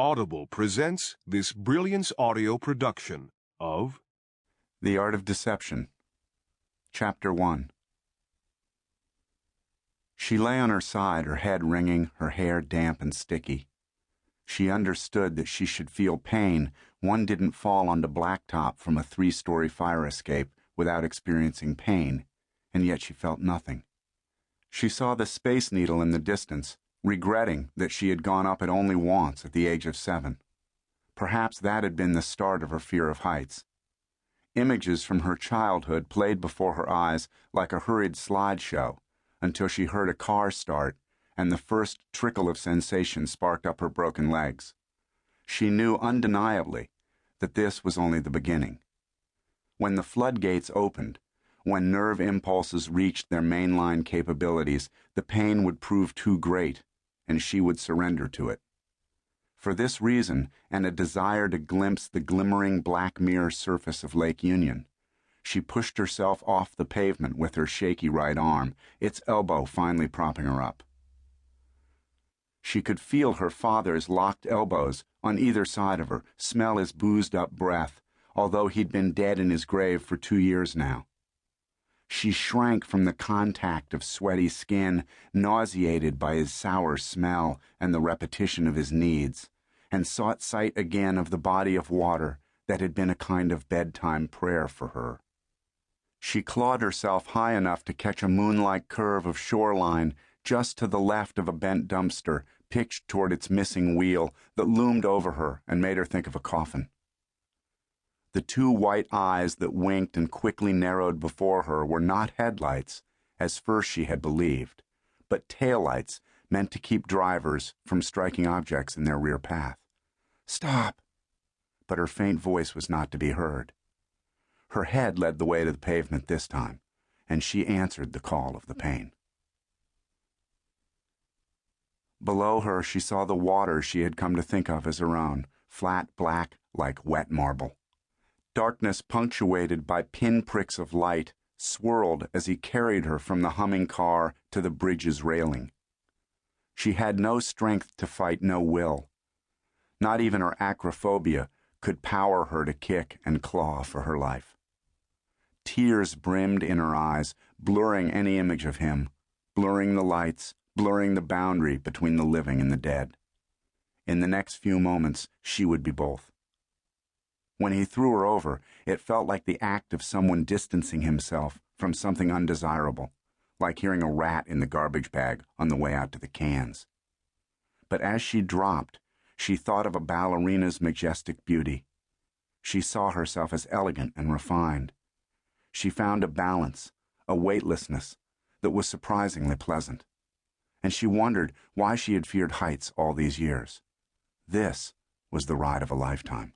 Audible presents this Brilliance audio production of The Art of Deception, Chapter 1. She lay on her side, her head ringing, her hair damp and sticky. She understood that she should feel pain. One didn't fall onto blacktop from a 3-story fire escape without experiencing pain, and yet she felt nothing. She saw the Space Needle in the distance, regretting that she had gone up it only once at the age of 7. Perhaps that had been the start of her fear of heights. Images from her childhood played before her eyes like a hurried slideshow until she heard a car start and the first trickle of sensation sparked up her broken legs. She knew undeniably that this was only the beginning. When the floodgates opened, when nerve impulses reached their mainline capabilities, the pain would prove too great, and she would surrender to it. For this reason, and a desire to glimpse the glimmering black mirror surface of Lake Union, she pushed herself off the pavement with her shaky right arm, its elbow finally propping her up. She could feel her father's locked elbows on either side of her, smell his boozed-up breath, although he'd been dead in his grave for 2 years now. She shrank from the contact of sweaty skin, nauseated by his sour smell and the repetition of his needs, and sought sight again of the body of water that had been a kind of bedtime prayer for her. She clawed herself high enough to catch a moon-like curve of shoreline just to the left of a bent dumpster pitched toward its missing wheel that loomed over her and made her think of a coffin. The 2 white eyes that winked and quickly narrowed before her were not headlights, as first she had believed, but taillights meant to keep drivers from striking objects in their rear path. "Stop!" But her faint voice was not to be heard. Her head led the way to the pavement this time, and she answered the call of the pain. Below her she saw the water she had come to think of as her own, flat black like wet marble. Darkness punctuated by pinpricks of light swirled as he carried her from the humming car to the bridge's railing. She had no strength to fight, no will. Not even her acrophobia could power her to kick and claw for her life. Tears brimmed in her eyes, blurring any image of him, blurring the lights, blurring the boundary between the living and the dead. In the next few moments, she would be both. When he threw her over, it felt like the act of someone distancing himself from something undesirable, like hearing a rat in the garbage bag on the way out to the cans. But as she dropped, she thought of a ballerina's majestic beauty. She saw herself as elegant and refined. She found a balance, a weightlessness, that was surprisingly pleasant. And she wondered why she had feared heights all these years. This was the ride of a lifetime.